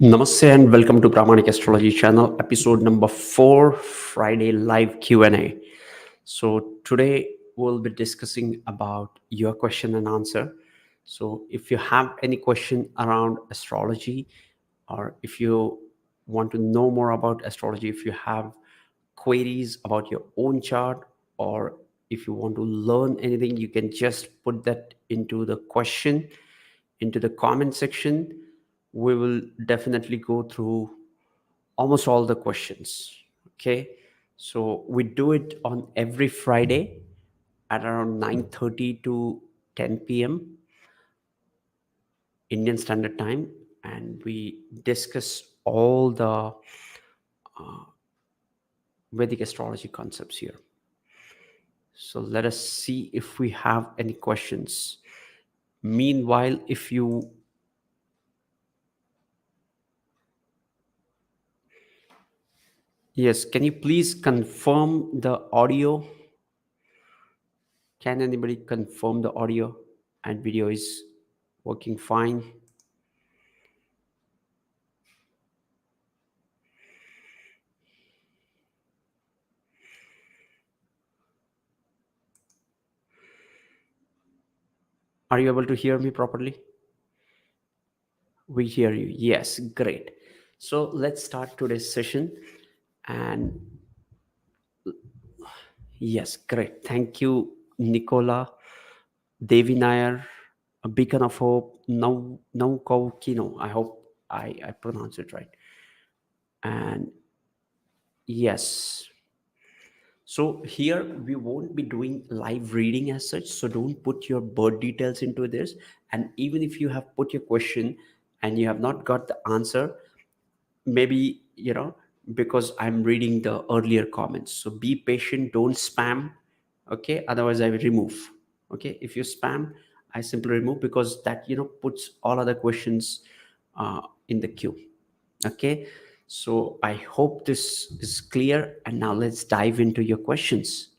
Namaste and welcome to Pramanik Astrology channel, episode number 4, Friday live Q&A. So today we'll be discussing about your question and answer. So if you have any question around astrology, or if you want to know more about astrology, if you have queries about your own chart, or if you want to learn anything, you can just put that into the question, into the comment section. We will definitely go through almost all the questions. Okay, so we do it on every Friday at around 9:30 to 10 p.m. Indian Standard Time, and we discuss all the Vedic astrology concepts here. So let us see if we have any questions. Meanwhile, if you yes, can you please confirm the audio? Can anybody confirm the audio and video is working fine? Are you able to hear me properly? We hear you. Yes, great. So let's start today's session. And yes, great. Thank you, Nicola, Devi Nair, a beacon of hope, Kino. I hope I pronounce it right. And yes. So here we won't be doing live reading as such. So don't put your birth details into this. And even if you have put your question and you have not got the answer, maybe, because I'm reading the earlier comments. So be patient, don't spam. Okay. Otherwise I will remove. Okay. If you spam, I simply remove, because that, puts all other questions in the queue. Okay. So I hope this is clear. And now let's dive into your questions.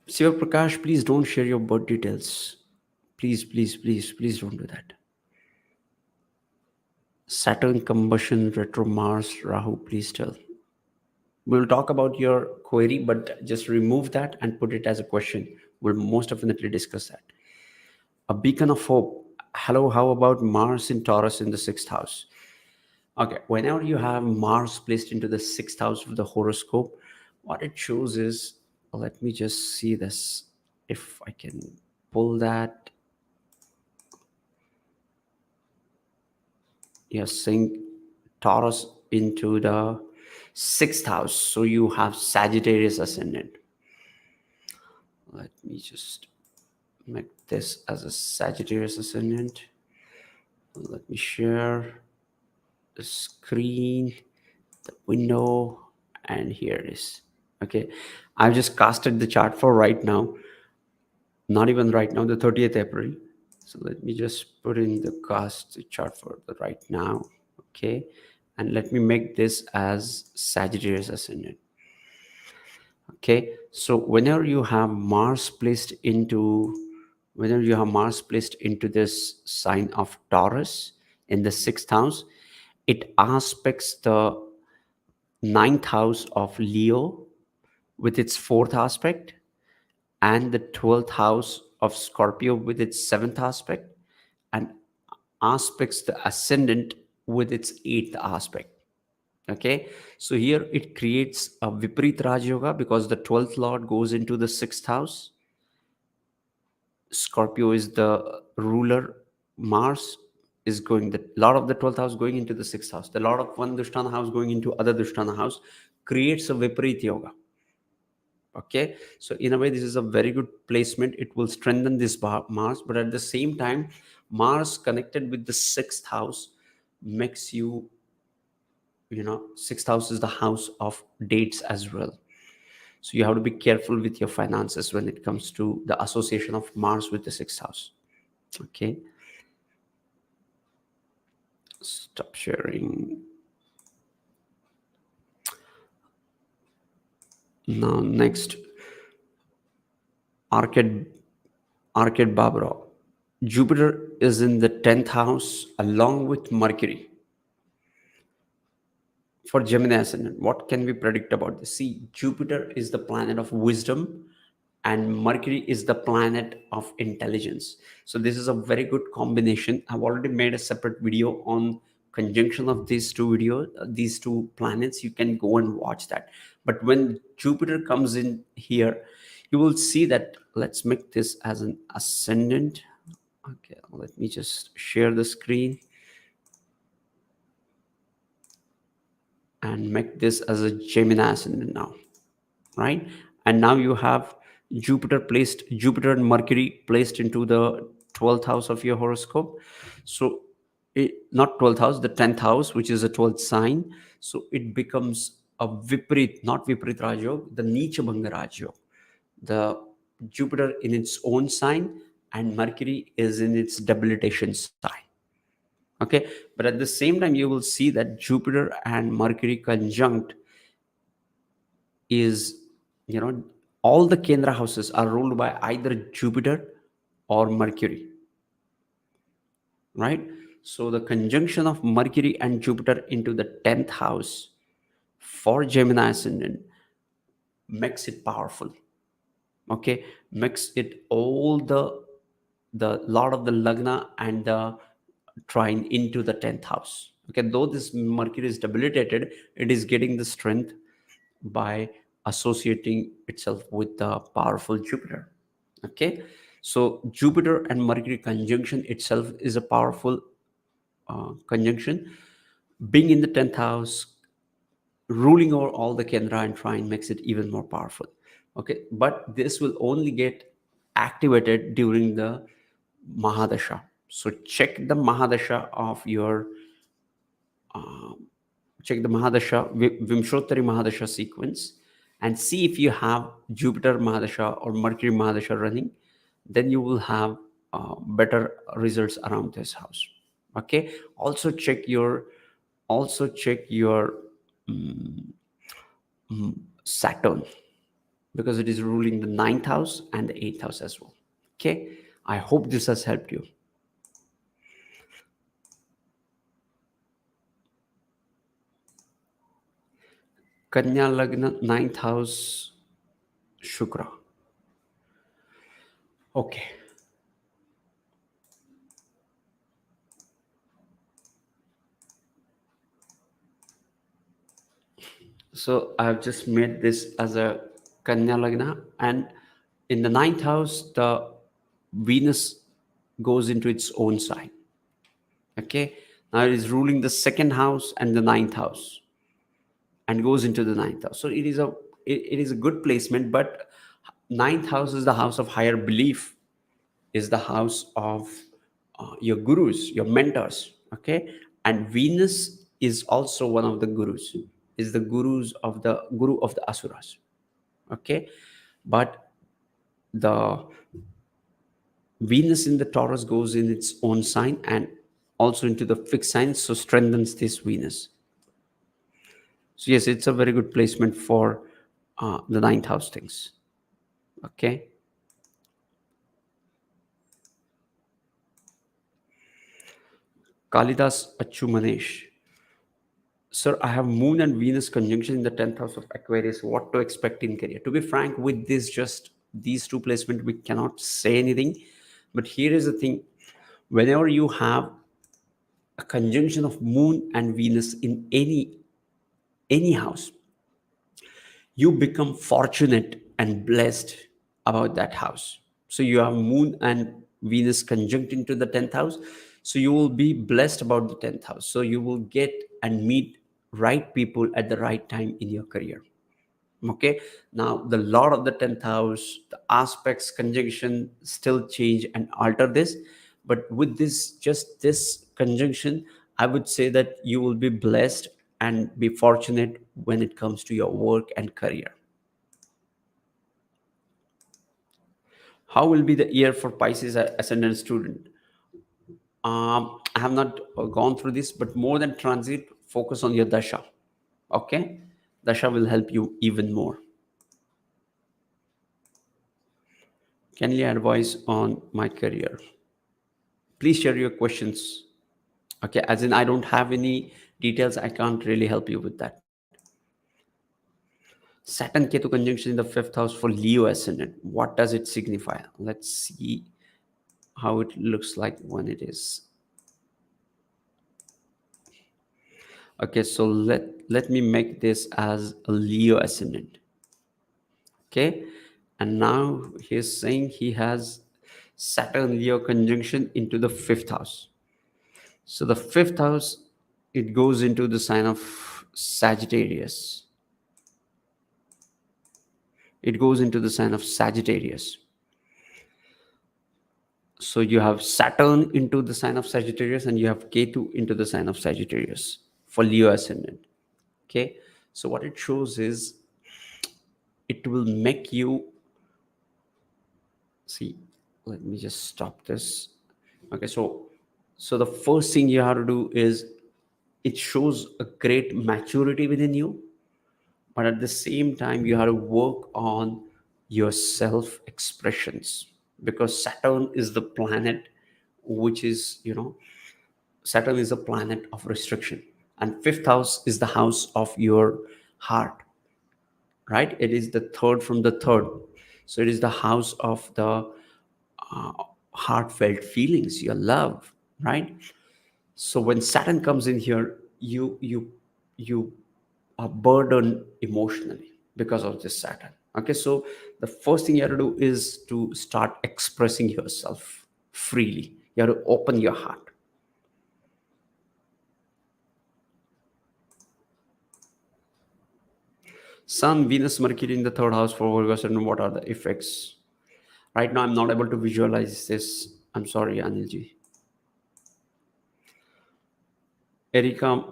Siva Prakash, please don't share your birth details. Please, please, please, please don't do that. Saturn combustion, retro Mars, Rahu, please tell. We'll talk about your query, but just remove that and put it as a question. We'll most definitely discuss that. A beacon of hope. Hello, how about Mars in Taurus in the 6th house? Okay, whenever you have Mars placed into the 6th house of the horoscope, what it shows is, let me just see this, if I can pull that. You're saying Taurus into the 6th house. So you have Sagittarius ascendant. Let me just make this as a Sagittarius ascendant. Let me share the screen, the window, and here it is. Okay, I've just casted the chart for right now. Not even right now, the 30th April. So let me just put in the cast chart for the right now. Okay, and let me make this as Sagittarius ascendant. Okay, so whenever you have Mars placed into this sign of Taurus in the 6th house, it aspects the 9th house of Leo with its 4th aspect, and the 12th house of Scorpio with its 7th aspect, and aspects the ascendant with its 8th aspect. Okay, so here it creates a Viparit Raj Yoga, because the 12th lord goes into the 6th house. Scorpio is the ruler. Mars is going, the lord of the 12th house going into the 6th house. The lord of one Dushtana house going into other Dushtana house creates a Viparit Yoga. Okay, so in a way this is a very good placement. It will strengthen this Mars, but at the same time, Mars connected with the 6th house makes you, 6th house is the house of dates as well. So you have to be careful with your finances when it comes to the association of Mars with the 6th house. Okay, stop sharing. Now next, Arcade Barbara. Jupiter is in the 10th house along with Mercury. For Gemini ascendant, what can we predict about this? See, Jupiter is the planet of wisdom and Mercury is the planet of intelligence. So this is a very good combination. I've already made a separate video on conjunction of these two planets. You can go and watch that. But when Jupiter comes in here, you will see that. Let's make this as an ascendant. Okay, let me just share the screen and make this as a Gemini ascendant now, right? And now you have Jupiter and Mercury placed into the 12th house of your horoscope. So not 12th house, the 10th house, which is a 12th sign. So it becomes a Viprit, not Viprit Rajyog, the neechbjanga Rajyog. The Jupiter in its own sign and Mercury is in its debilitation sign. Okay, but at the same time, you will see that Jupiter and Mercury conjunct is, all the Kendra houses are ruled by either Jupiter or Mercury, right? So the conjunction of Mercury and Jupiter into the 10th house for Gemini ascendant makes it powerful. Okay, makes it all the lot of the lagna and the trine into the 10th house. Okay, though this Mercury is debilitated, it is getting the strength by associating itself with the powerful Jupiter. Okay, so Jupiter and Mercury conjunction itself is a powerful conjunction. Being in the 10th house, ruling over all the Kendra and trine makes it even more powerful. Okay, but this will only get activated during the mahadasha. So check the mahadasha of your check the mahadasha, Vimshottari mahadasha sequence, and see if you have Jupiter mahadasha or Mercury mahadasha running. Then you will have better results around this house. Okay, also check your Saturn, because it is ruling the 9th house and the 8th house as well. Okay, I hope this has helped you. Kanya Lagna, 9th house, Shukra. Okay. So I've just made this as a Kanya Lagna, and in the 9th house, the Venus goes into its own sign. Okay, now it is ruling the 2nd house and the 9th house, and goes into the 9th house. So it is a good placement, but 9th house is the house of higher belief, is the house of your gurus, your mentors. Okay, and Venus is also one of the gurus, is the guru of the asuras. Okay, but the Venus in the Taurus goes in its own sign and also into the fixed sign, so strengthens this Venus. So yes, it's a very good placement for the 9th house things. Okay. Kalidas Achumanesh. Sir, I have Moon and Venus conjunction in the 10th house of Aquarius. What to expect in career? To be frank, with this, just these two placements, we cannot say anything. But here is the thing: whenever you have a conjunction of Moon and Venus in any house, you become fortunate and blessed about that house. So you have Moon and Venus conjunct into the 10th house, so you will be blessed about the 10th house. So you will get and meet right people at the right time in your career. Okay, now the lord of the 10th house, the aspects conjunction still change and alter this, but with this, just this conjunction, I would say that you will be blessed and be fortunate when it comes to your work and career. How will be the year for Pisces ascendant student? I have not gone through this, but more than transit, focus on your dasha. Okay, dasha will help you even more. Can you advise on my career? Please share your questions. Okay, as in I don't have any details, I can't really help you with that. Saturn Ketu conjunction in the fifth house for Leo ascendant. What does it signify? Let's see how it looks like when it is. Okay, so let me make this as a Leo ascendant. Okay, and now he's saying he has Saturn Leo conjunction into the fifth house. So the fifth house, it goes into the sign of Sagittarius. It goes into the sign of Sagittarius. So you have Saturn into the sign of Sagittarius and you have Ketu into the sign of Sagittarius for Leo ascendant. Okay, so what it shows is it will make you see. Let me just stop this. Okay, so the first thing you have to do is it shows a great maturity within you, but at the same time you have to work on your self expressions, because Saturn is the planet which is, Saturn is a planet of restriction, and fifth house is the house of your heart, right? It is the third from the third, so it is the house of the uh, heartfelt feelings, your love, right? So when Saturn comes in here, you are burdened emotionally because of this Saturn. Okay, so the first thing you have to do is to start expressing yourself freely. You have to open your heart. Sun, Venus, Mercury in the third house for Virgo ascendant. What are the effects? Right now, I'm not able to visualize this. I'm sorry, Anilji. Erika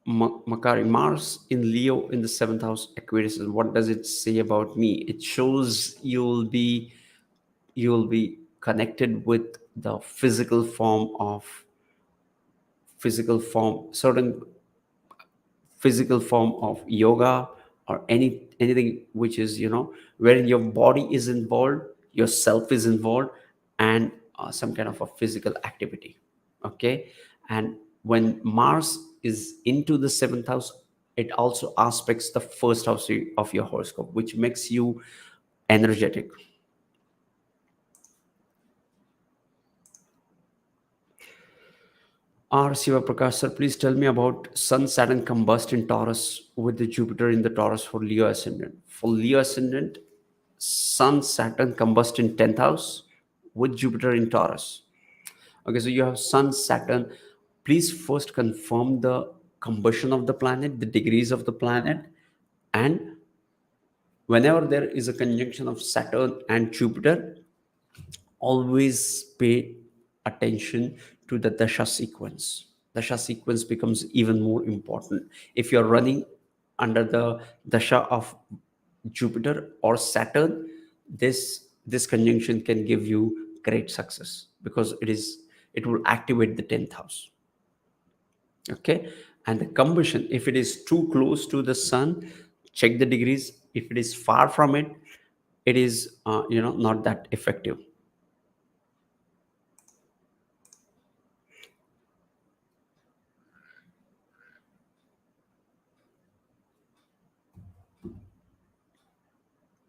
Makari, Mars in Leo in the seventh house, Aquarius. What does it say about me? It shows you'll be connected with the certain physical form of yoga, or anything which is, wherein your body is involved, yourself is involved, and some kind of a physical activity. Okay, and when Mars is into the seventh house, it also aspects the first house of your horoscope, which makes you energetic. R. Siva Prakash, sir, please tell me about Sun Saturn combust in Taurus with the Jupiter in the Taurus for Leo ascendant. For Leo ascendant, Sun Saturn combust in 10th house with Jupiter in Taurus. Okay, so you have Sun Saturn. Please first confirm the combustion of the planet, the degrees of the planet, and whenever there is a conjunction of Saturn and Jupiter, always pay attention to the dasha sequence. Dasha sequence becomes even more important if you're running under the dasha of Jupiter or Saturn. This conjunction can give you great success, because it will activate the 10th house. Okay, and the combustion, if it is too close to the sun, check the degrees. If it is far from it, it is not that effective.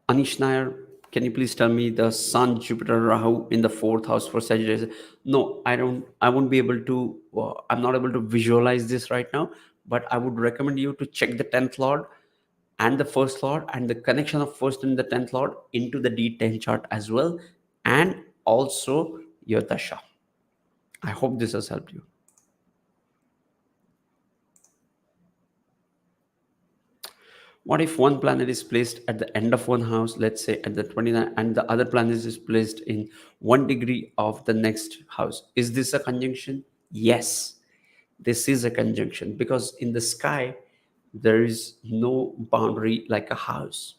Anish Nair, can you please tell me the Sun, Jupiter, Rahu in the fourth house for Sagittarius? No, I don't. I won't be able to. I'm not able to visualize this right now. But I would recommend you to check the 10th lord and the first lord, and the connection of first and the 10th lord into the D10 chart as well, and also your dasha. I hope this has helped you. What if one planet is placed at the end of one house, let's say at the 29, and the other planet is placed in 1 degree of the next house? Is this a conjunction? Yes, this is a conjunction, because in the sky, there is no boundary like a house.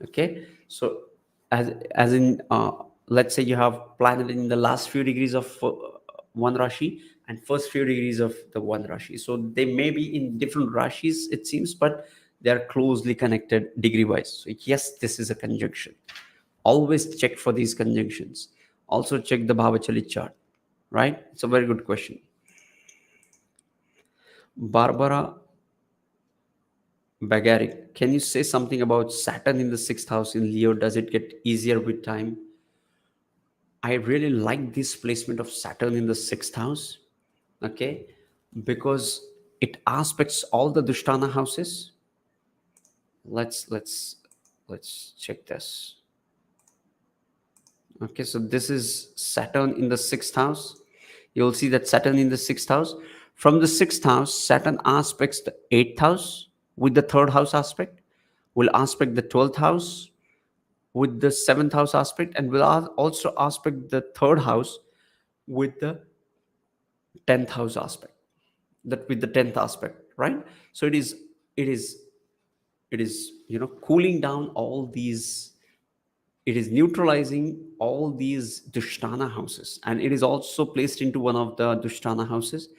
Okay, so as in let's say you have planet in the last few degrees of one rashi and first few degrees of the one rashi, so they may be in different rashis, it seems, but they are closely connected degree wise. So yes, this is a conjunction. Always check for these conjunctions. Also check the Bhavachali chart, right? It's a very good question. Barbara Bagaric, can you say something about Saturn in the sixth house in Leo? Does it get easier with time? I really like this placement of Saturn in the sixth house, okay, because it aspects all the Dushtana houses. Let's check this. Okay, so this is Saturn in the sixth house. You'll see that Saturn in the sixth house. From the sixth house, Saturn aspects the eighth house with the third house aspect, will aspect the 12th house with the seventh house aspect, and will also aspect the third house with the 10th house aspect. That with the 10th aspect, right? So it is cooling down all these, it is neutralizing all these Dushtana houses, and it is also placed into one of the Dushtana houses.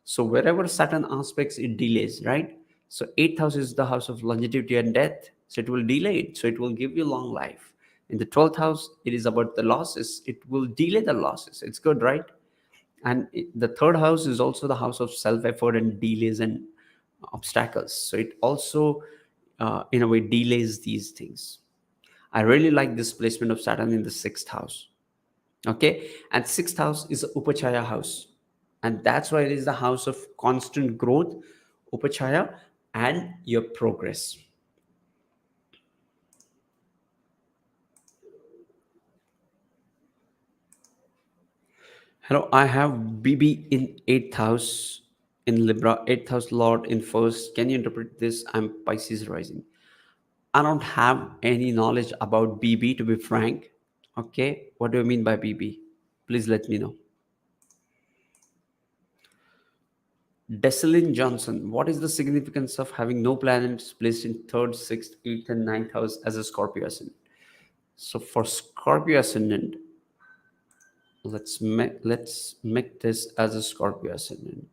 So wherever Saturn aspects, it delays, right? So eighth house is the house of longevity and death, so it will delay it, so it will give you long life. In the 12th house, it is about the losses, it will delay the losses. It's good, right? And the third house is also the house of self effort and delays and obstacles, so it also in a way delays these things. I really like this placement of Saturn in the sixth house. Okay, and sixth house is a upachaya house, and that's why it is the house of constant growth, upachaya, and your progress. Hello, I have BB in eighth house in Libra, eighth house Lord in first. Can you interpret this? I'm Pisces rising. I don't have any knowledge about BB, to be frank. Okay, what do you mean by BB? Please let me know. Desalin Johnson, what is the significance of having no planets placed in third, sixth, eighth, and ninth house as a Scorpio ascendant? So for Scorpio ascendant, let's make this as a Scorpio ascendant.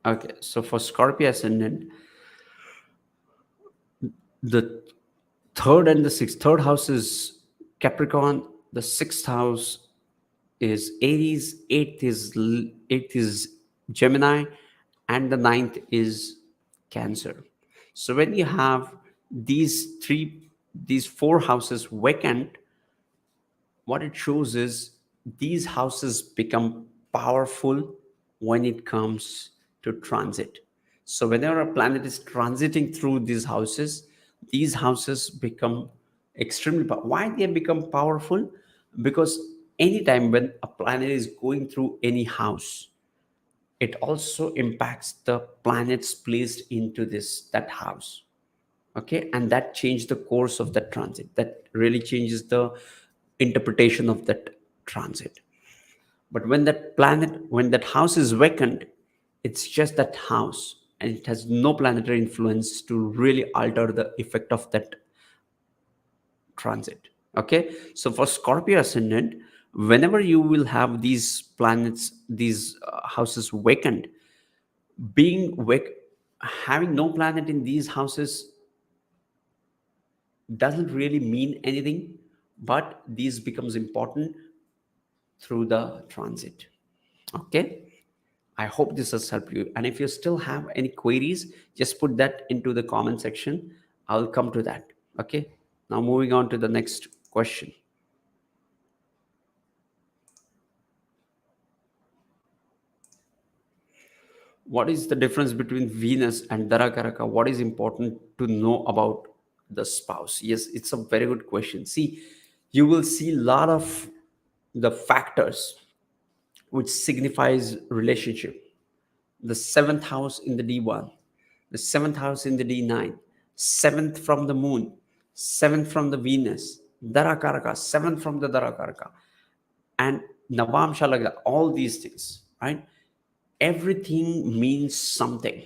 Okay, so for Scorpio ascendant, the third and the sixth, third house is Capricorn, the sixth house is Aries, eighth is Gemini, and the ninth is Cancer. So when you have these four houses vacant, what it shows is these houses become powerful when it comes to transit. So whenever a planet is transiting through these houses become extremely why they become powerful? Because anytime when a planet is going through any house, it also impacts the planets placed into that house. Okay, and that changed the course of that transit, that really changes the interpretation of that transit. But when that house is vacant, it's just that house, and it has no planetary influence to really alter the effect of that transit. Okay, so for Scorpio ascendant, whenever you will have these planets, these houses vacant, being wake having no planet in these houses doesn't really mean anything, but these becomes important through the transit. Okay, I hope this has helped you, and if you still have any queries, just put that into the comment section. I'll come to that. Okay, now moving on to the next question. What is the difference between Venus and darakaraka? What is important to know about the spouse? Yes, it's a very good question. See, you will see a lot of the factors which signifies relationship. The seventh house in the D1, the seventh house in the D9, seventh from the moon, seventh from the Venus, darakaraka, seventh from the darakaraka, and navamsha, like that, all these things, right? Everything means something.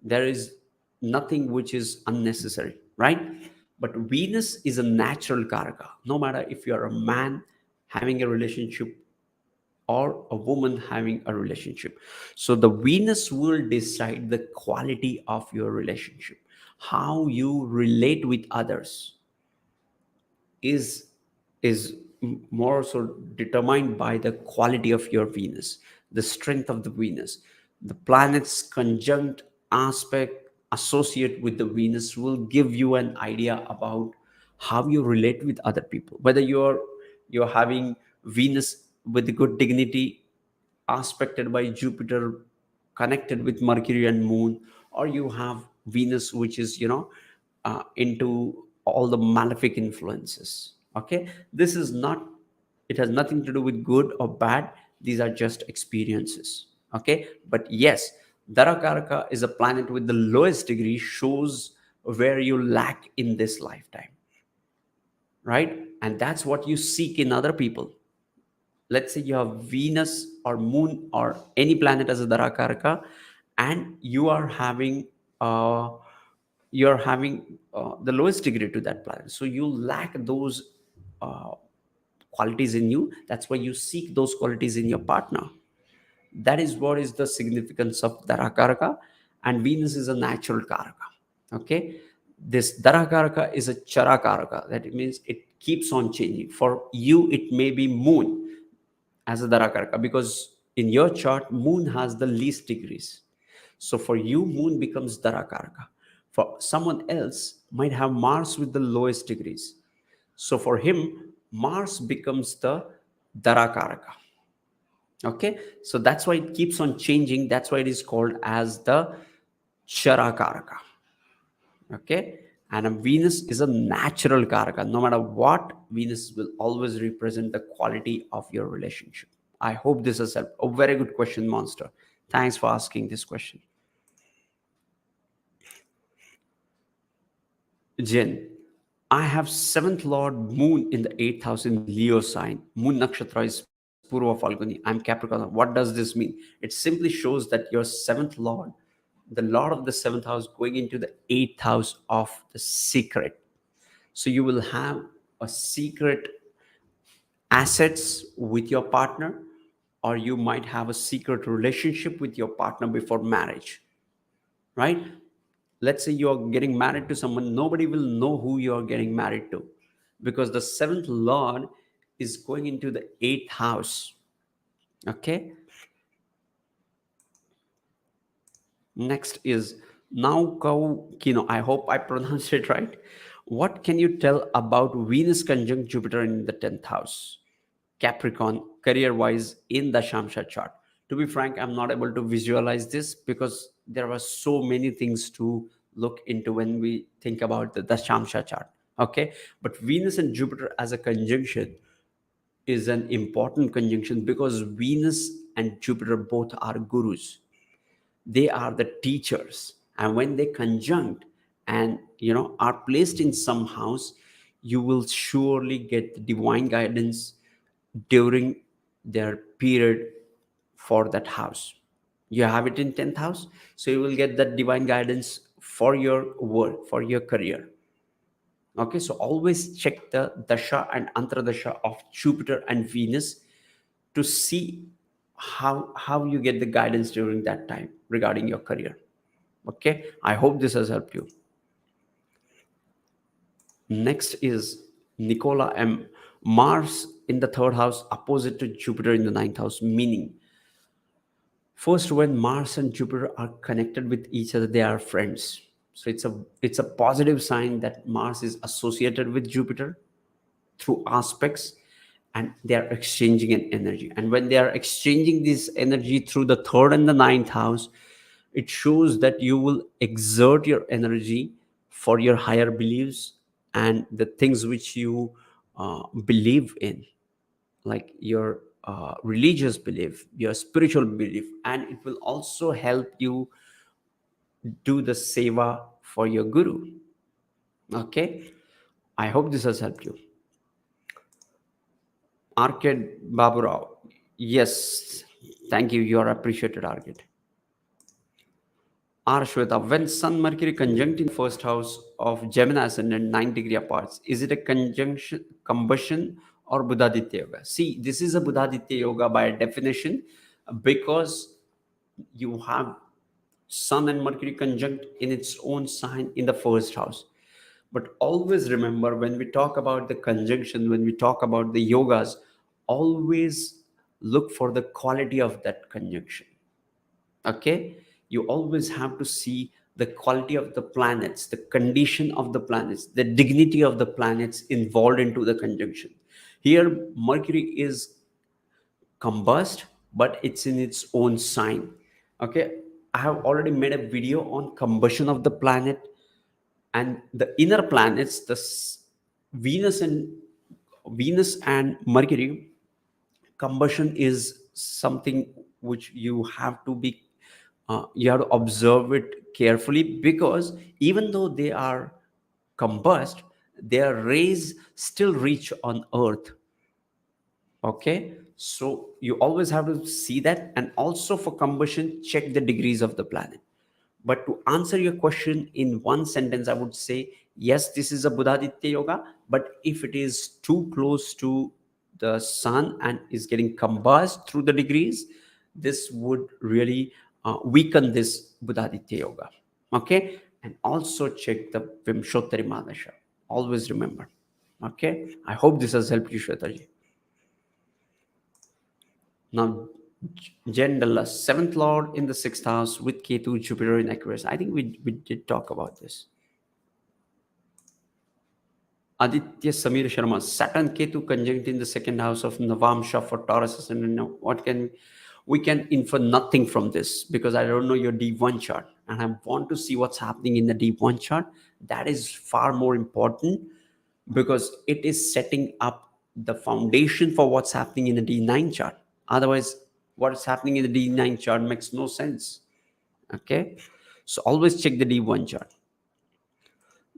There is nothing which is unnecessary, right? But Venus is a natural karaka. No matter if you are a man having a relationship or a woman having a relationship, so the Venus will decide the quality of your relationship, how you relate with others is more so determined by the quality of your Venus, the strength of the Venus. The planets conjunct aspect associate with the Venus will give you an idea about how you relate with other people. Whether you're having Venus with good dignity aspected by Jupiter, connected with Mercury and Moon, or you have Venus, which is, into all the malefic influences. Okay, this is not, it has nothing to do with good or bad. These are just experiences. Okay, but yes, darakaraka is a planet with the lowest degree, shows where you lack in this lifetime, right? And that's what you seek in other people. Let's say you have Venus or Moon or any planet as a darakaraka, and uh, you're having the lowest degree to that planet, so you lack those uh, qualities in you. That's why you seek those qualities in your partner. That is what is the significance of darakaraka. And Venus is a natural karaka. Okay, this darakaraka is a charakaraka. That means it keeps on changing. For you it may be Moon as a darakaraka, because in your chart Moon has the least degrees. So for you Moon becomes darakaraka. For someone else might have Mars with the lowest degrees, so for him Mars becomes the darakaraka. Okay, so that's why it keeps on changing. That's why it is called as the charakaraka. Okay, and a Venus is a natural karaka. No matter what, Venus will always represent the quality of your relationship. I hope this is a very good question, Monster. Thanks for asking this question. Jen, I have seventh Lord Moon in the 8th house in Leo sign. Moon Nakshatra is Purva Falguni. I'm Capricorn. What does this mean? It simply shows that your seventh Lord, the Lord of the seventh house, going into the 8th house of the secret. So you will have a secret assets with your partner, or you might have a secret relationship with your partner before marriage, right? Let's say you're getting married to someone, nobody will know who you're getting married to, because the seventh Lord is going into the 8th house. Okay, next is now Kino. I hope I pronounced it right. What can you tell about Venus conjunct Jupiter in the 10th house? Capricorn, career wise in the Shamsha chart. To be frank, I'm not able to visualize this because there are so many things to look into when we think about the Shamsha chart. Okay, but Venus and Jupiter as a conjunction is an important conjunction because Venus and Jupiter both are gurus. They are the teachers, and when they conjunct and are placed in some house, you will surely get the divine guidance during their period for that house. You have it in 10th house, so you will get that divine guidance for your work, for your career. Okay, so always check the dasha and antradasha of Jupiter and Venus to see how you get the guidance during that time regarding your career. Okay, I hope this has helped you. Next is Nicola M. Mars in the 3rd house opposite to Jupiter in the 9th house, meaning first, when Mars and Jupiter are connected with each other, they are friends. So it's a positive sign that Mars is associated with Jupiter through aspects, and they are exchanging an energy. And when they are exchanging this energy through the 3rd and the 9th house, it shows that you will exert your energy for your higher beliefs and the things which you believe in, like your religious belief, your spiritual belief, and it will also help you do the seva for your guru. Okay, I hope this has helped you. Arcade Baburao, yes, thank you. You are appreciated, Arcade. Shweta, when Sun Mercury conjunct in first house of Gemini ascendant 9 degree apart, is it a conjunction, combustion, or Buddhaditya Yoga? See, this is a Buddhaditya Yoga by definition because you have Sun and Mercury conjunct in its own sign in the first house. But always remember, when we talk about the conjunction, when we talk about the yogas, always look for the quality of that conjunction. Okay, you always have to see the quality of the planets, the condition of the planets, the dignity of the planets involved into the conjunction. Here Mercury is combust, but it's in its own sign. Okay, I have already made a video on combustion of the planet and the inner planets, venus and Venus and Mercury. Combustion is something which you have to be, you have to observe it carefully, because even though they are combust, their rays still reach on earth. Okay, so you always have to see that. And also for combustion, check the degrees of the planet. But to answer your question in one sentence, I would say yes, this is a Buddhaditya yoga. But if it is too close to the sun and is getting combust through the degrees, this would really weaken this Buddhaditya yoga. Okay, and also check the Vimshottari Mahadasha. Always remember. Okay, I hope this has helped you, Shwetaji. Now, Jendala, seventh lord in the sixth house with Ketu, Jupiter in Aquarius. I think we did talk about this. Aditya Samir Sharma, Saturn Ketu conjunct in the second house of Navamsha for Taurus ascendant. Now, what can we can infer nothing from this, because I don't know your D1 chart and I want to see what's happening in the D1 chart. That is far more important, because it is setting up the foundation for what's happening in the D9 chart. Otherwise, what is happening in the D9 chart makes no sense. Okay, so always check the D1 chart.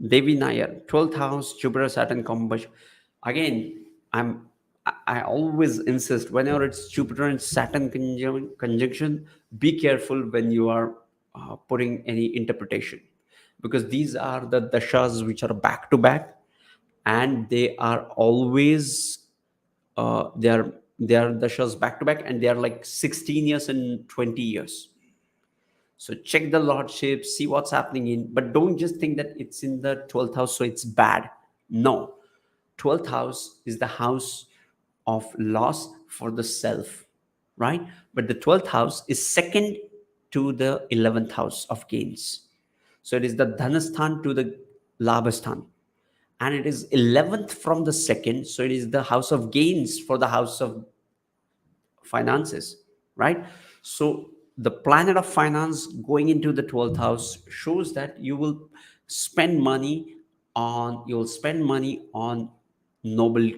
Devi Nair, 12th house, Jupiter, Saturn combustion. Again, I always insist, whenever it's Jupiter and Saturn conjunction, be careful when you are putting any interpretation, because these are the dashas which are back to back, and they are always they are dashas back to back, and they are like 16 years and 20 years. So check the lordship, see what's happening in, but don't just think that it's in the 12th house, so it's bad. No, 12th house is the house of loss for the self, right? But the 12th house is second to the 11th house of gains. So it is the dhanasthan to the labhasthan. And it is 11th from the second. So it is the house of gains for the house of finances, right? So the planet of finance going into the 12th house shows that you will spend money on noble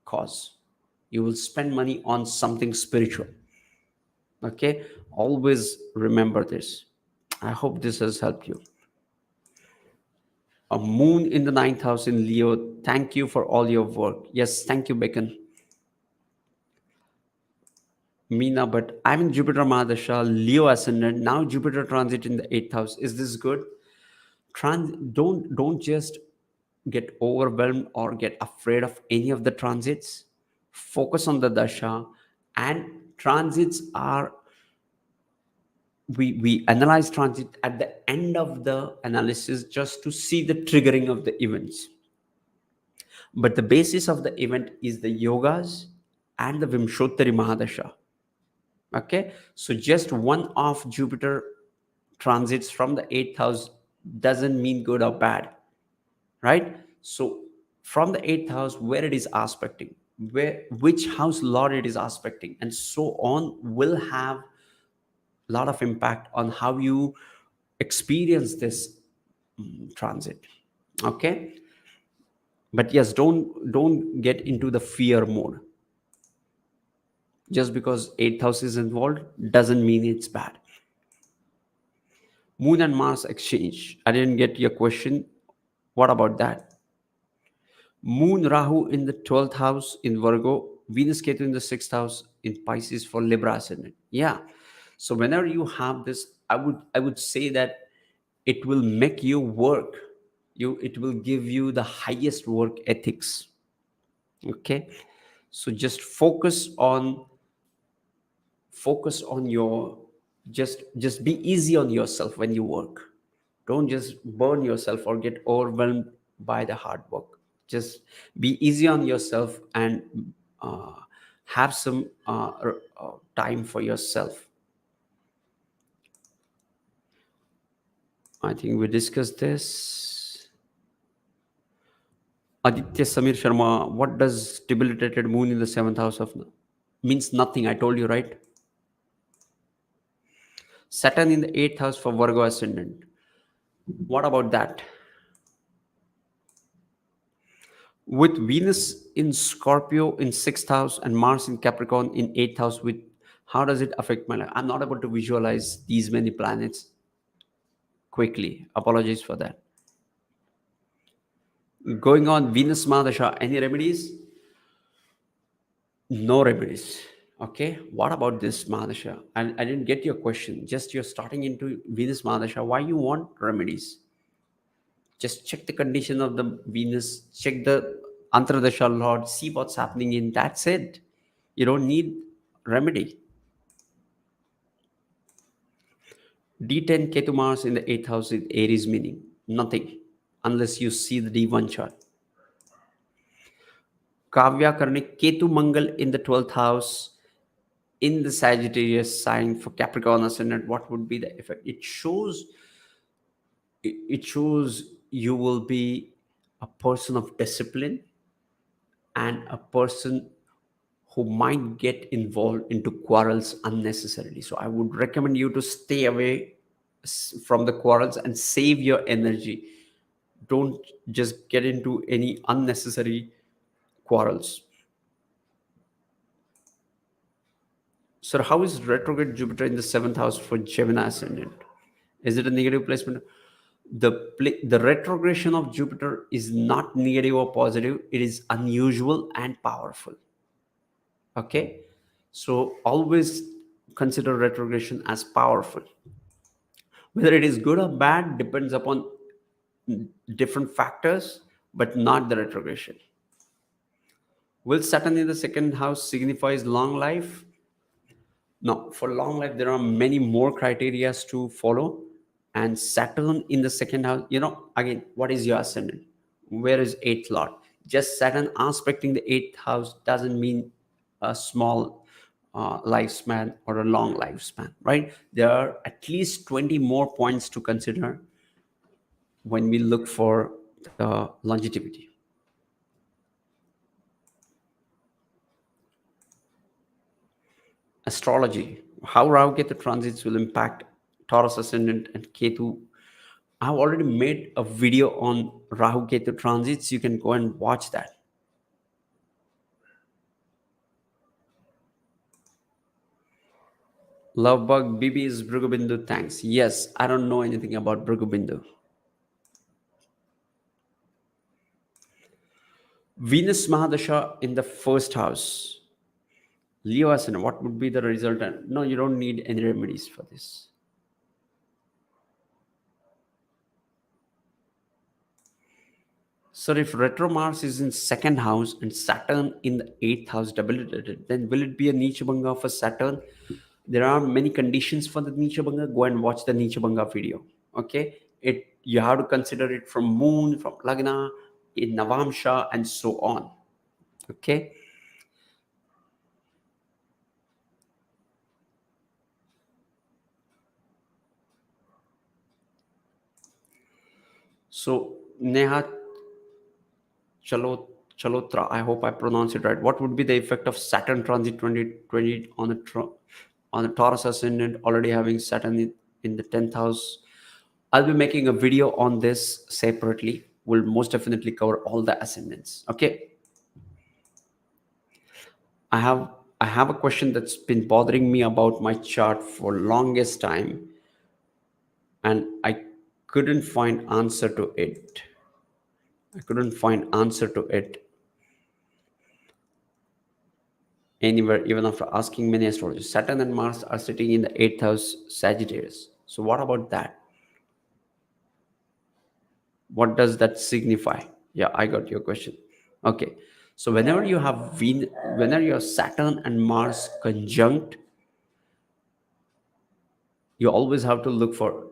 cause. You will spend money on something spiritual. Okay, always remember this. I hope this has helped you. A moon in the ninth house in Leo. Thank you for all your work. Yes, thank you, Bacon. Meena, but I'm in Jupiter Mahadasha, Leo ascendant. Now Jupiter transit in the eighth house. Is this good? Don't just get overwhelmed or get afraid of any of the transits. Focus on the dasha, and transits are, we analyze transit at the end of the analysis just to see the triggering of the events. But the basis of the event is the yogas and the Vimshottari Mahadasha. Okay, so just one of Jupiter transits from the eighth house doesn't mean good or bad, right? So from the eighth house, where it is aspecting, which house lord it is aspecting, and so on, will have a lot of impact on how you experience this transit. Okay, but yes, don't get into the fear mode. Just because eighth house is involved doesn't mean it's bad. Moon and Mars exchange. I didn't get your question. What about that? Moon Rahu in the 12th house in Virgo, Venus Ketu in the 6th house in Pisces for Libra ascendant. Yeah. So whenever you have this, I would say that it will make you work. It will give you the highest work ethics. Okay. So just focus on your Just be easy on yourself when you work. Don't just burn yourself or get overwhelmed by the hard work. Just be easy on yourself and uh, have some time for yourself. I think we discussed this. Aditya Samir Sharma, what does debilitated moon in the seventh house of means? Nothing, I told you, right? Saturn in the eighth house for Virgo ascendant. What about that? With Venus in Scorpio in sixth house and Mars in Capricorn in eighth house, with how does it affect my life? I'm not able to visualize these many planets quickly. Apologies for that. Going on Venus mahadasha, any remedies? No remedies. Okay. What about this mahadasha? I didn't get your question. Just you're starting into Venus mahadasha. Why you want remedies? Just check the condition of the Venus, check the Antradasha Lord, see what's happening in. That's it. You don't need remedy. D10 Ketu Mars in the 8th house is Aries meaning. Nothing. Unless you see the D1 chart. Kavya Karnik Ketu Mangal in the 12th house in the Sagittarius sign for Capricorn ascendant. What would be the effect? It shows you will be a person of discipline and a person who might get involved into quarrels unnecessarily. So I would recommend you to stay away from the quarrels and save your energy. Don't just get into any unnecessary quarrels. So how is retrograde Jupiter in the seventh house for Gemini ascendant? Is it a negative placement? The retrogression of Jupiter is not negative or positive. It is unusual and powerful. Okay, so always consider retrogression as powerful. Whether it is good or bad depends upon different factors, but not the retrogression. Will Saturn in the second house signifies long life? No, for long life there are many more criteria to follow. And Saturn in the second house, again, what is your ascendant? Where is eighth lord? Just Saturn aspecting the eighth house doesn't mean a small lifespan or a long lifespan, right? There are at least 20 more points to consider when we look for the longevity. Astrology, how Rahu Ketu transits will impact Taurus ascendant and Ketu. I've already made a video on Rahu Ketu transits. You can go and watch that. Lovebug BB is Bhrugabindu. Thanks. Yes, I don't know anything about Bhrugabindu. Venus Mahadasha in the first house. Leo ascendant, what would be the resultant? No, you don't need any remedies for this. So if retro Mars is in second house and Saturn in the eighth house debilitated, then will it be a neechbjanga for Saturn? There are many conditions for the neechbjanga. Go and watch the neechbjanga video. Okay, you have to consider it from moon, from lagna, in navamsha, and so on. Okay. So Neha Chalotra, I hope I pronounce it right. What would be the effect of Saturn transit 2020 on the Taurus ascendant, already having Saturn in the 10th house? I'll be making a video on this separately. We'll most definitely cover all the ascendants. Okay. I have a question that's been bothering me about my chart for longest time, and I couldn't find answer to it. Anywhere, even after asking many astrologers. Saturn and Mars are sitting in the 8th house Sagittarius. So what about that? What does that signify? Yeah, I got your question. Okay. So whenever you have whenever your Saturn and Mars conjunct, You always have to look for,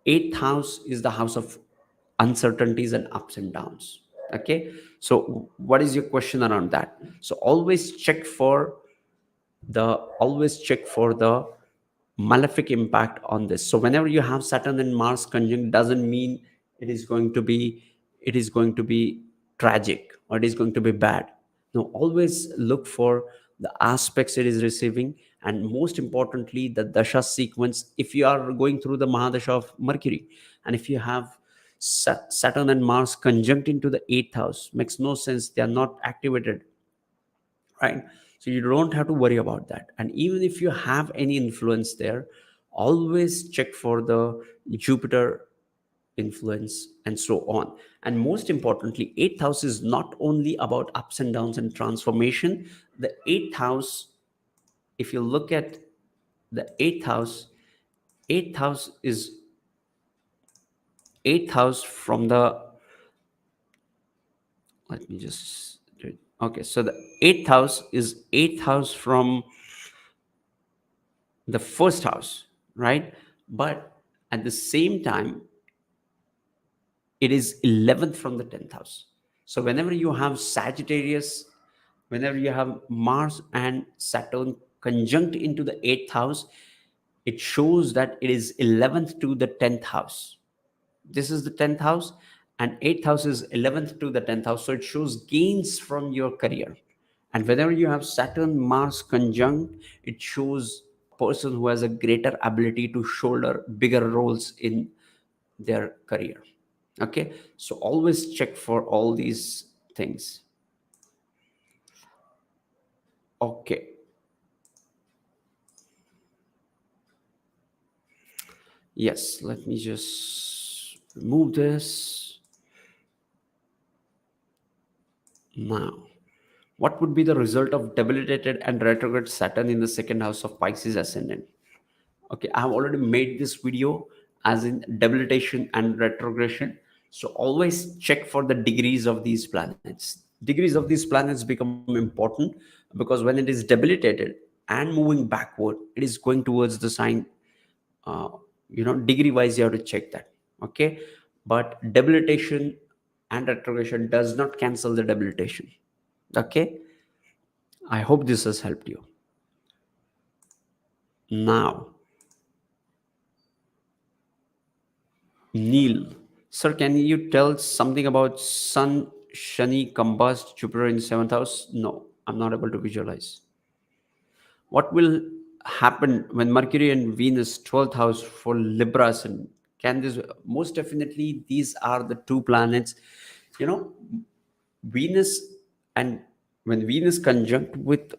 eighth house is the house of uncertainties and ups and downs. Okay, so what is your question around that? So always check for the malefic impact on this. So whenever you have Saturn and Mars conjunct, doesn't mean it is going to be it is going to be tragic or it is going to be bad. No, always look for the aspects it is receiving, and most importantly the dasha sequence. If you are going through the mahadasha of Mercury, and if you have Saturn and Mars conjunct into the eighth house, makes no sense, they are not activated, right? So you don't have to worry about that. And even if you have any influence there, always check for the Jupiter influence and so on. And most importantly, eighth house is not only about ups and downs and transformation. The eighth house, if you look at the eighth house is eighth house from the, let me just do it. Okay, so the eighth house is eighth house from the first house, right? But at the same time, it is 11th from the 10th house. So whenever you have Sagittarius, whenever you have Mars and Saturn conjunct into the 8th house, it shows that it is 11th to the 10th house. This is the 10th house, and 8th house is 11th to the 10th house. So it shows gains from your career. And whenever you have Saturn Mars conjunct, it shows a person who has a greater ability to shoulder bigger roles in their career. Okay, so always check for all these things. Okay, yes, let me just remove this. Now, what would be the result of debilitated and retrograde Saturn in the second house of Pisces ascendant? Okay, I have already made this video as in debilitation and retrogression. So always check for the degrees of these planets. Degrees of these planets become important because when it is debilitated and moving backward, it is going towards the sign. uh, Degree wise you have to check that. Okay, but debilitation and retrogression does not cancel the debilitation. Okay, I hope this has helped you. Now, Neil, sir, can you tell something about Sun, Shani, combust, Jupiter in seventh house? No, I'm not able to visualize. What will happen when Mercury and Venus 12th house for Libra? And can this, most definitely these are the two planets, you know, Venus, and when Venus conjunct with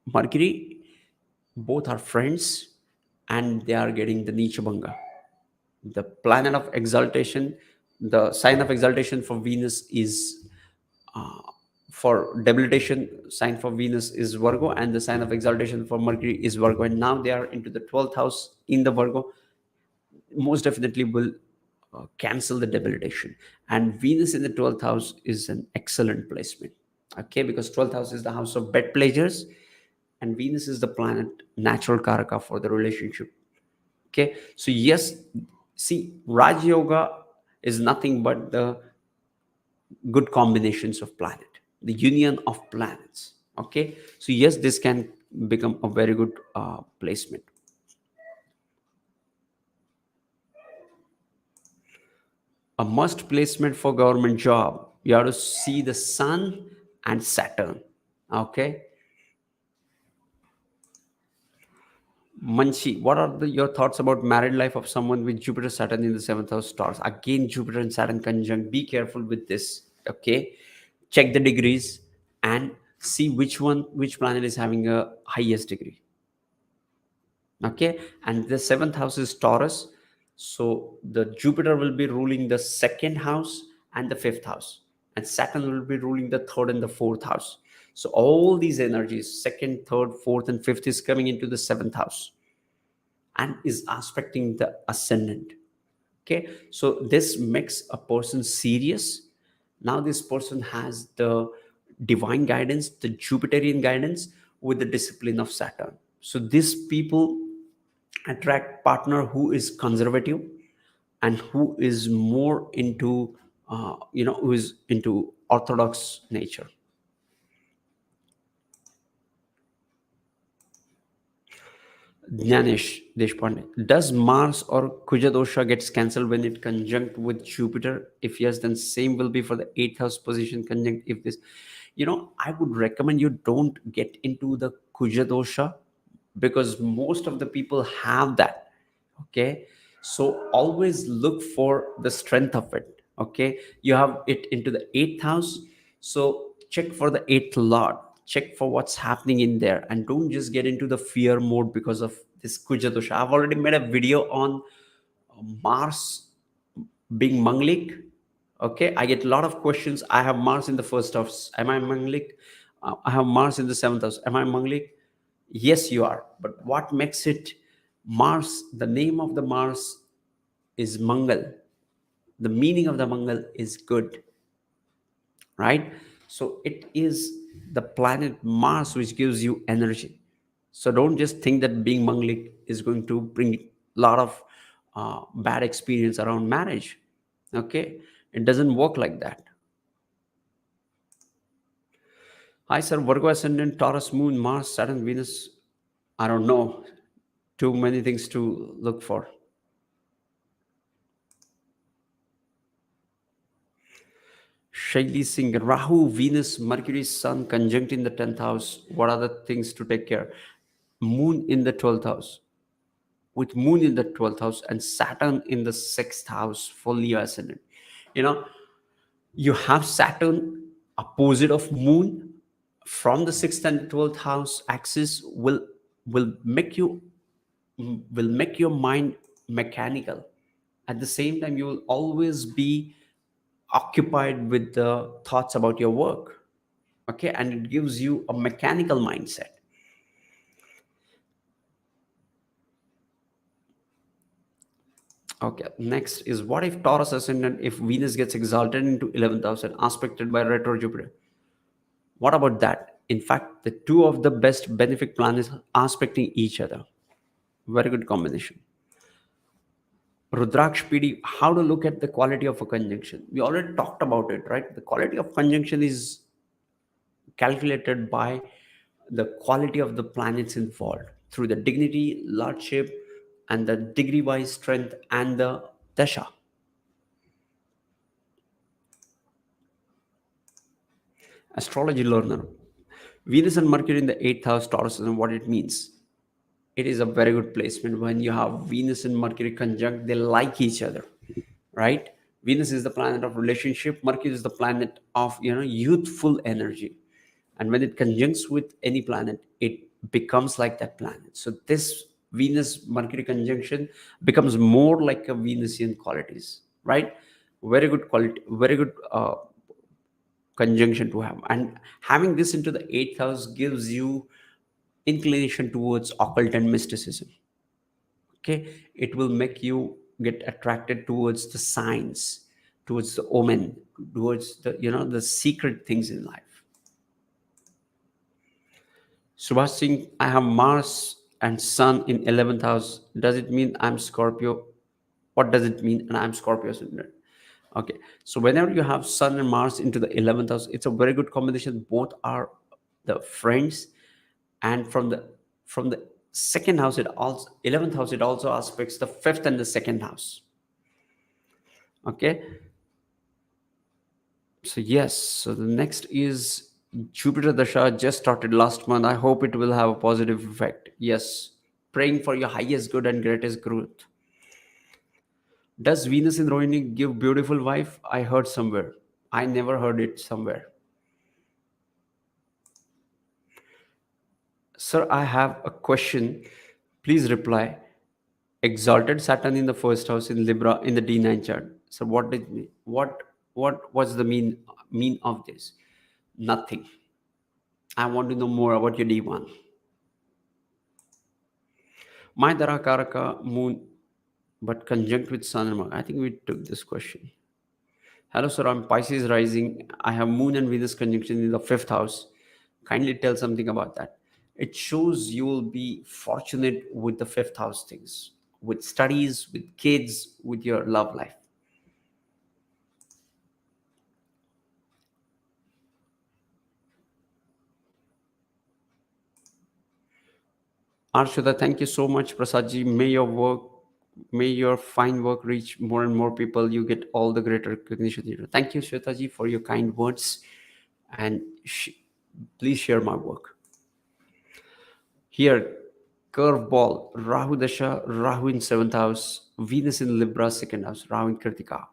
Mercury, both are friends, and they are getting the neechbjanga, the planet of exaltation. The sign of exaltation for Venus is, for debilitation sign for Venus is Virgo, and the sign of exaltation for Mercury is Virgo, and now they are into the 12th house in the Virgo. Most definitely will cancel the debilitation. And Venus in the 12th house is an excellent placement. Okay, because 12th house is the house of bed pleasures, and Venus is the planet natural karaka for the relationship. Okay, so yes, see, Raj Yoga is nothing but the good combinations of planet, the union of planets. Okay, so yes, this can become a very good placement. A must placement for government job, you have to see the Sun and Saturn. Okay, Manchi, what are your thoughts about married life of someone with Jupiter Saturn in the seventh house stars? Again, Jupiter and Saturn conjunct. Be careful with this. Okay, check the degrees and see which planet is having a highest degree. Okay, and the seventh house is Taurus, so the Jupiter will be ruling the second house and the fifth house, and Saturn will be ruling the third and the fourth house. So all these energies, second, third, fourth, and fifth, is coming into the seventh house and is aspecting the ascendant. Okay, so this makes a person serious. Now this person has the divine guidance, the Jupiterian guidance, with the discipline of Saturn. So these people attract partner who is conservative and who is more into who is into orthodox nature. Jnanish Deshpande. Does Mars or Kuja dosha gets cancelled when it conjunct with Jupiter? If yes, then same will be for the eighth house position conjunct. If this, I would recommend you don't get into the Kuja dosha, because most of the people have that. Okay, so always look for the strength of it. Okay, you have it into the eighth house, so check for the eighth lord, check for what's happening in there, and don't just get into the fear mode because of this kuja dosha. I've already made a video on Mars being manglik. Okay, I get a lot of questions. I have Mars in the first house, am I manglik? I have Mars in the seventh house, am I manglik? Yes, you are. But what makes it Mars? The name of the Mars is Mangal. The meaning of the Mangal is good, right? So it is the planet Mars which gives you energy. So don't just think that being Manglik is going to bring a lot of bad experience around marriage. Okay, it doesn't work like that. Hi, sir. Virgo ascendant, Taurus moon, Mars, Saturn, Venus. I don't know. Too many things to look for. Shaili Singh, Rahu, Venus, Mercury, Sun conjunct in the 10th house. What are the things to take care? Moon in the 12th house. With Moon in the 12th house and Saturn in the 6th house for Leo ascendant. You know, you have Saturn opposite of Moon from the 6th and 12th house axis will make you will make your mind mechanical. At the same time, you will always be occupied with the thoughts about your work. Okay, and it gives you a mechanical mindset. Okay, next is, what if Taurus ascendant, if Venus gets exalted into 11th house and aspected by retro Jupiter? What about that? In fact, the two of the best benefic planets aspecting each other. Very good combination. Rudraksh PD, how to look at the quality of a conjunction? We already talked about it, right? The quality of conjunction is calculated by the quality of the planets involved through the dignity, lordship, and the degree wise strength and the dasha. Astrology learner. Venus and Mercury in the 8th house, Taurus, and what it means. It is a very good placement when you have Venus and Mercury conjunct, they like each other, right? Venus is the planet of relationship, Mercury is the planet of youthful energy. And when it conjuncts with any planet, it becomes like that planet. So this Venus Mercury conjunction becomes more like a Venusian qualities, right? Very good quality, very good conjunction to have. And having this into the eighth house gives you inclination towards occult and mysticism. Okay, it will make you get attracted towards the signs, towards the omen, towards the the secret things in life. Subhash Singh, I have Mars and Sun in 11th house. Does it mean I'm Scorpio? What does it mean? And I'm Scorpio ascendant. Okay, so whenever you have Sun and Mars into the 11th house, it's a very good combination. Both are the friends, and from the second house, it also 11th house, it also aspects the fifth and the second house. Okay, so yes, so the next is Jupiter dasha just started last month. I hope it will have a positive effect. Yes, praying for your highest good and greatest growth. Does Venus in Rohini give beautiful wife? I heard somewhere. I never heard it somewhere. Sir, I have a question. Please reply. Exalted Saturn in the first house in Libra in the D9 chart. So what did what was the mean of this? Nothing. I want to know more about your D1. My darakaraka moon, but conjunct with Sun and Mars. I think we took this question. Hello, sir. I'm Pisces rising. I have Moon and Venus conjunction in the fifth house. Kindly tell something about that. It shows you will be fortunate with the fifth house things, with studies, with kids, with your love life. Arshada, thank you so much, Prasadji. May your fine work reach more and more people. You get all the greater recognition. Thank you, Shwetaji, for your kind words. And please share my work. Here, curveball, Rahu Dasha, Rahu in 7th house, Venus in Libra, 2nd house, Rahu in Kritika.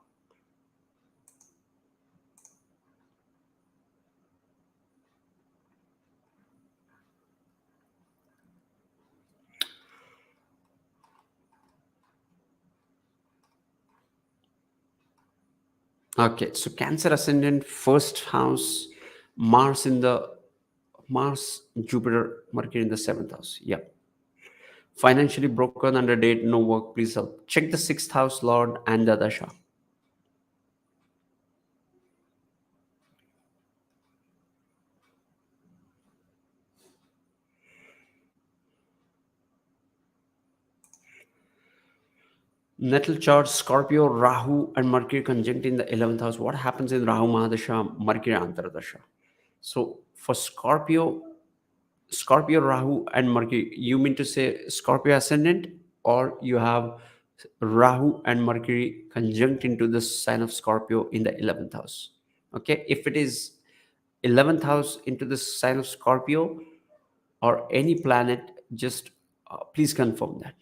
Okay, so Cancer ascendant, 1st house, Mars in the Mars, Jupiter, Mercury in the 7th house. Yep. Financially broken, under date, no work, please help. Check the 6th house, Lord, and the Dasha. Natal chart, Scorpio, Rahu, and Mercury conjunct in the 11th house. What happens in Rahu Mahadasha, Mercury Antaradasha? So for Scorpio, Rahu, and Mercury, you mean to say Scorpio ascendant, or you have Rahu and Mercury conjunct into the sign of Scorpio in the 11th house? Okay, if it is 11th house into the sign of Scorpio or any planet, just please confirm that.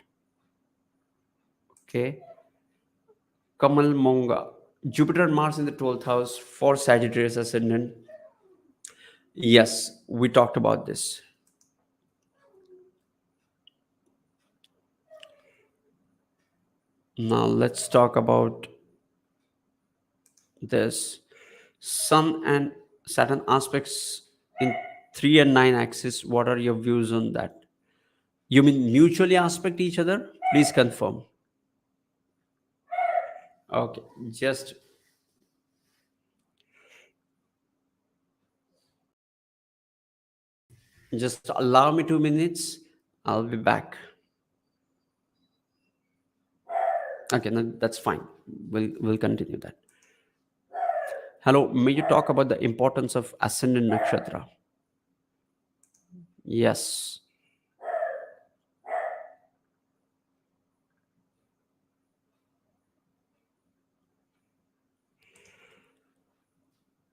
Okay, Kamal Monga, Jupiter and Mars in the 12th house for Sagittarius ascendant. Yes, we talked about this. Now let's talk about this. Sun and Saturn aspects in 3 and 9 axis. What are your views on that? You mean mutually aspect each other? Please confirm. Okay, just allow me 2 minutes. I'll be back. Okay, no, that's fine. We'll continue that. Hello, may you talk about the importance of ascendant nakshatra? Yes.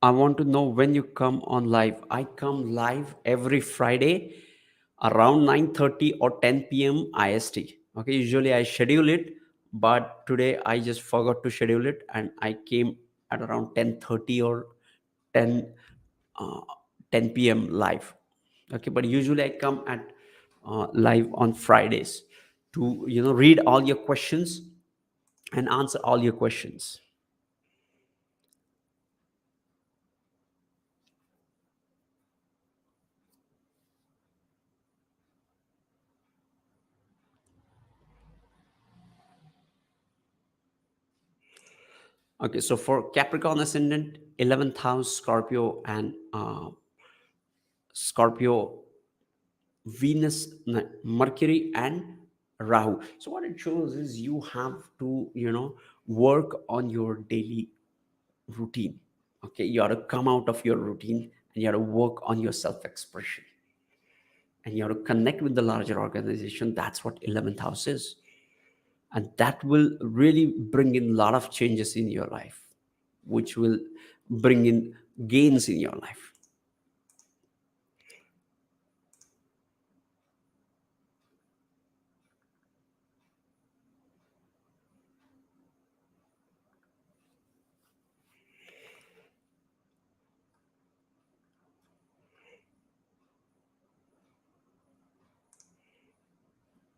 I want to know when you come on live. I come live every Friday around 9:30 or 10 p.m. IST. Okay, usually I schedule it, but today I just forgot to schedule it and I came at around 10:30 or 10 uh, 10 p.m. live. Okay, but usually I come at live on Fridays to read all your questions and answer all your questions. Okay, so for Capricorn ascendant, 11th house, Scorpio, and Scorpio, Venus, Mercury, and Rahu. So what it shows is you have to, work on your daily routine. Okay, you have to come out of your routine and you have to work on your self-expression. And you have to connect with the larger organization. That's what 11th house is. And that will really bring in a lot of changes in your life, which will bring in gains in your life.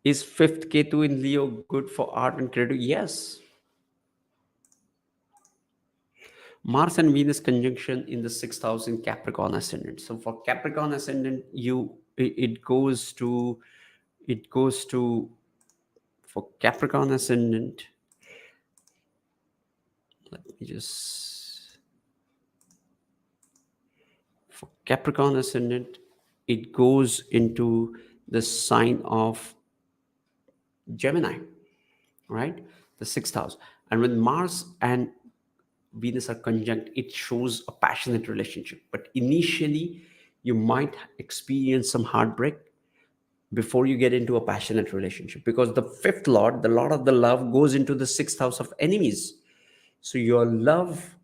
Is fifth Ketu in Leo good for art and creative? Yes. Mars and Venus conjunction in the 6th house in Capricorn ascendant. So for Capricorn ascendant, it goes to for Capricorn ascendant. Let me just for Capricorn ascendant. it goes into the sign of Gemini, right? The sixth house. And when Mars and Venus are conjunct, it shows a passionate relationship. But initially, you might experience some heartbreak before you get into a passionate relationship, because the fifth lord, the lord of the love, goes into the sixth house of enemies. So your love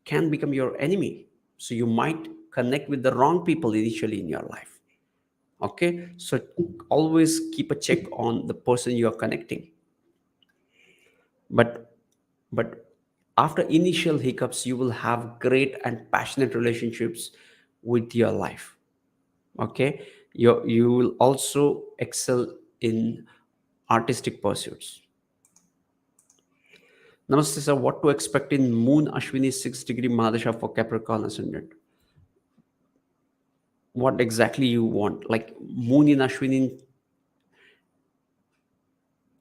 can become your enemy. So you might connect with the wrong people initially in your life. Okay, so always keep a check on the person you are connecting. But but after initial hiccups, you will have great and passionate relationships with your life. Okay, you will also excel in artistic pursuits. Namaste sir, what to expect in moon Ashwini 6 degree mahadasha for Capricorn ascendant? What exactly you want, like moon in Ashwini?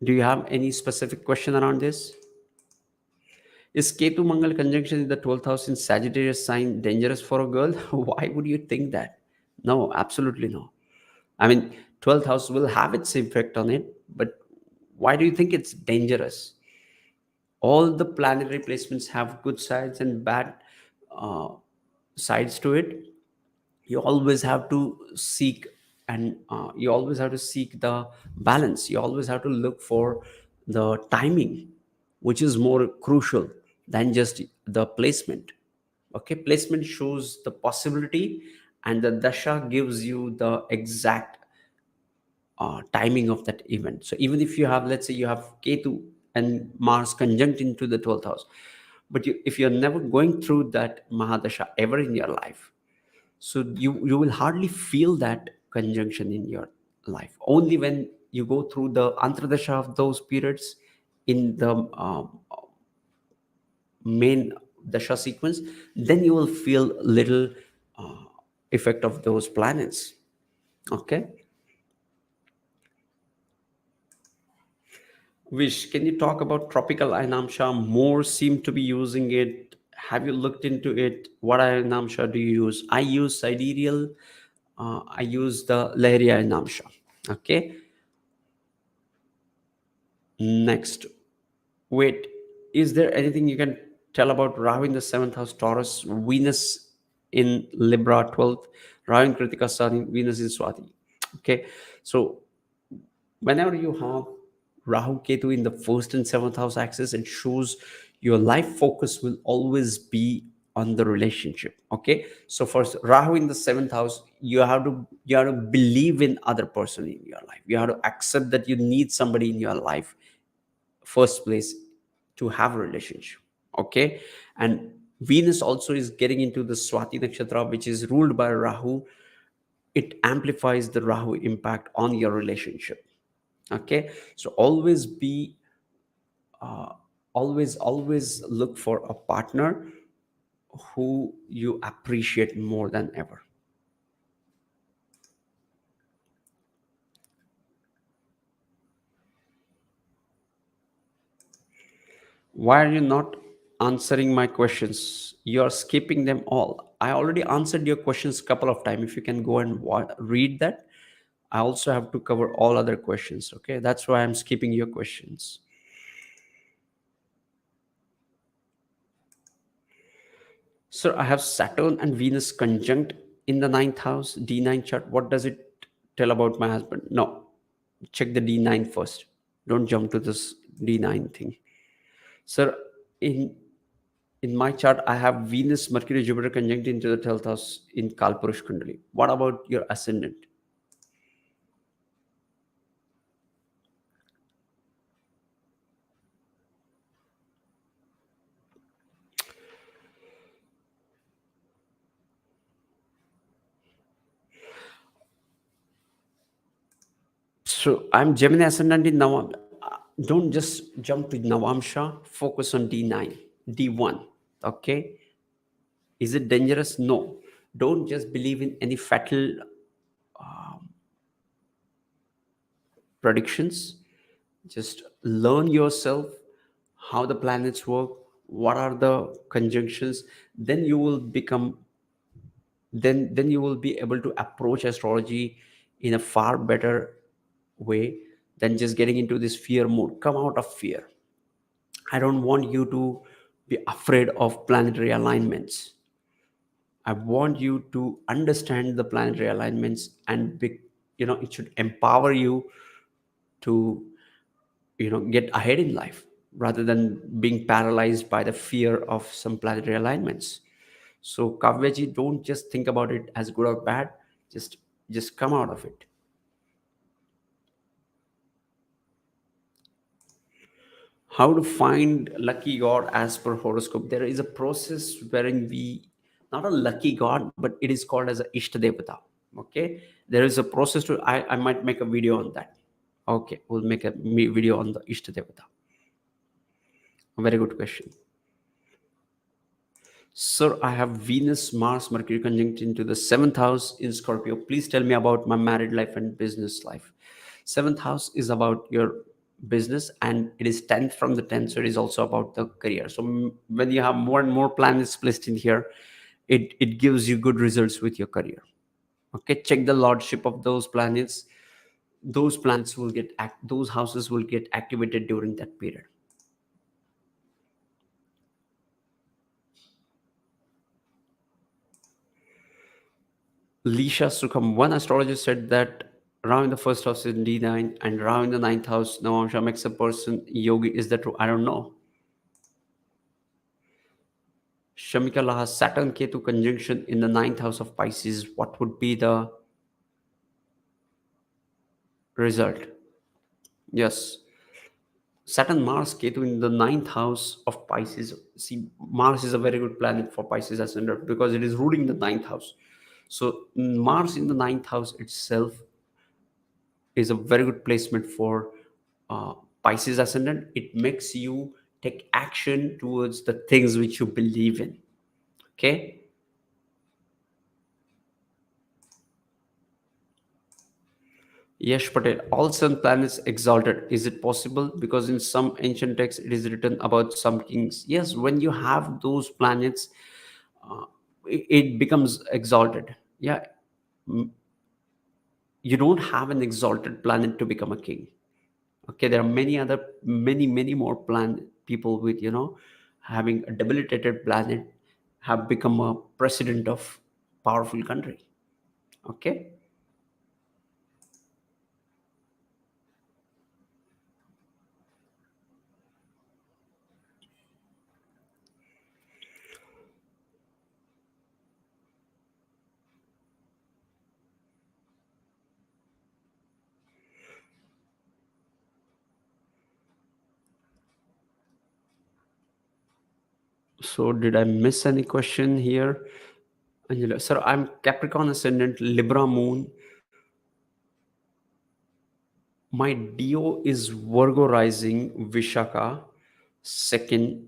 Do you have any specific question around this? Is Ketu Mangal conjunction in the 12th house in Sagittarius sign dangerous for a girl? Why would you think that? No, absolutely no. I mean, 12th house will have its effect on it, but why do you think it's dangerous? All the planetary placements have good sides and bad uh, sides to it. You always have to seek, and you always have to seek the balance. You always have to look for the timing, which is more crucial than just the placement. Okay, placement shows the possibility, and the dasha gives you the exact timing of that event. So even if you have, let's say you have Ketu and Mars conjunct into the 12th house, but if you're never going through that mahadasha ever in your life, so you will hardly feel that conjunction in your life. Only when you go through the antradasha of those periods in the main dasha sequence, then you will feel little uh, effect of those planets. Okay. Wish, can you talk about tropical Ayaanamsha? More seem to be using it. Have you looked into it? What Ayaanamsha do you use? I use sidereal. I use the Lahiri Ayaanamsha. Okay. Next. Wait, is there anything you can tell about Rahu in the seventh house, Taurus, Venus in Libra, 12th, Rahu in Kritika, Sun, Venus in Swati? Okay. So whenever you have Rahu Ketu in the first and seventh house axis, it shows your life focus will always be on the relationship. Okay, so for Rahu in the seventh house, you have to believe in other person in your life. You have to accept that you need somebody in your life first place to have a relationship. Okay, and Venus also is getting into the Swati nakshatra, which is ruled by Rahu. It amplifies the Rahu impact on your relationship. Okay, so always be always look for a partner who you appreciate more than ever. Why are you not answering my questions? You're skipping them all. I already answered your questions a couple of times. If you can go and read that. I also have to cover all other questions. Okay, that's why I'm skipping your questions. So I have Saturn and Venus conjunct in the ninth house, D9 chart. What does it tell about my husband? No, check the D9 first. Don't jump to this D9 thing. Sir, in my chart, I have Venus, Mercury, Jupiter conjunct into the 12th house in Kalpurush Kundali. What about your ascendant? So I'm Gemini ascendant in Navam. Don't just jump to Navamsha. Focus on D9, D1. Okay. Is it dangerous? No. Don't just believe in any fatal predictions. Just learn yourself how the planets work, what are the conjunctions. Then you will become then you will be able to approach astrology in a far better way than just getting into this fear mode. Come out of fear. I don't want you to be afraid of planetary alignments. I want you to understand the planetary alignments and be, it should empower you to get ahead in life rather than being paralyzed by the fear of some planetary alignments. So Kavyaji, don't just think about it as good or bad. Just come out of it. How to find lucky god as per horoscope? There is a process wherein we, not a lucky god, but it is called as a Isht devata. Okay, there is a process to, I might make a video on that. Okay, we'll make a video on the Isht devata. A very good question. Sir, I have Venus, Mars, Mercury conjunct into the seventh house in Scorpio. Please tell me about my married life and business life. Seventh house is about your business, and it is 10th from the 10th, so it is also about the career. So when you have more and more planets placed in here, it gives you good results with your career. Okay, check the lordship of those planets. Those planets will those houses will get activated during that period. Lisha Sukham, one astrologer said that Rahu in the first house is D9 and Rahu in the ninth house, Navamsha, makes a person yogi. Is that true? I don't know. Shamika Laha, Saturn Ketu conjunction in the ninth house of Pisces. What would be the result? Yes. Saturn Mars Ketu in the ninth house of Pisces. See, Mars is a very good planet for Pisces ascendant because it is ruling the ninth house. So Mars in the ninth house itself is a very good placement for Pisces ascendant. It makes you take action towards the things which you believe in. Okay. Yes, Patel, all sun planets exalted. Is it possible? Because in some ancient texts it is written about some kings. Yes, when you have those planets, it becomes exalted. Yeah, you don't have an exalted planet to become a king. Okay, there are many more people with having a debilitated planet have become a president of powerful country. Okay. So did I miss any question here, Angela? Sir, I'm Capricorn ascendant, Libra moon. My Dio is Virgo rising, Vishaka. Second,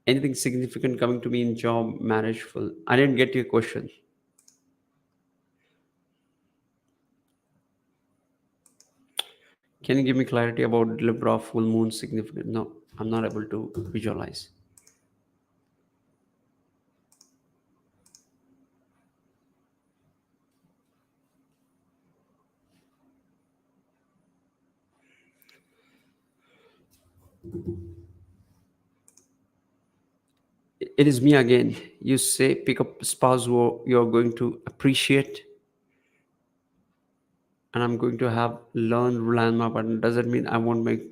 anything significant coming to me in job, marriage, full? I didn't get your question. Can you give me clarity about Libra full moon significant? No, I'm not able to visualize. It is me again. You say pick up a spouse who you're going to appreciate, and I'm going to have learned rely on my partner. Does that mean I won't make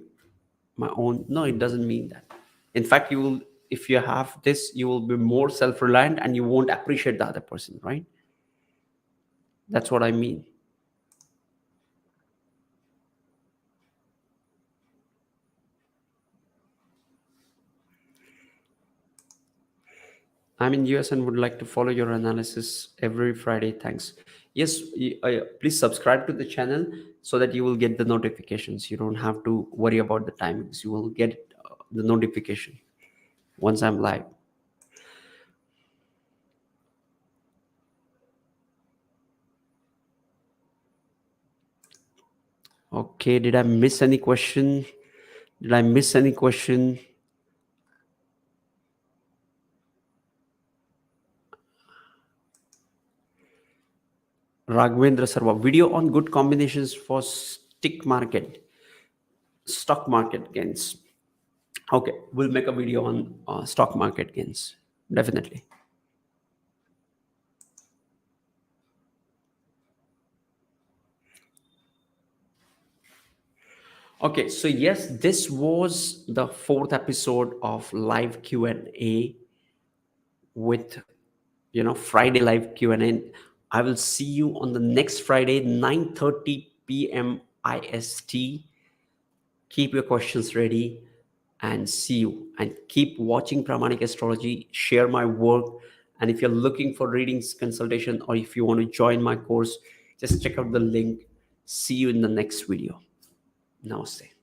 my own? No, it doesn't mean that. In fact, you will, if you have this, you will be more self-reliant and you won't appreciate the other person, right? That's what I mean. I'm in US and would like to follow your analysis every Friday. Thanks. Yes, please subscribe to the channel so that you will get the notifications. You don't have to worry about the timings. You will get the notification once I'm live. Okay, did I miss any question? Did I miss any question? Raghvendra Sarva, video on good combinations for stock market gains. Okay, we'll make a video on stock market gains, definitely. Okay, so yes, this was the fourth episode of live Q&A with, Friday live Q&A. I will see you on the next Friday, 9:30 p.m. IST. Keep your questions ready and see you. And keep watching Pramanic Astrology. Share my work. And if you're looking for readings consultation, or if you want to join my course, just check out the link. See you in the next video. Namaste.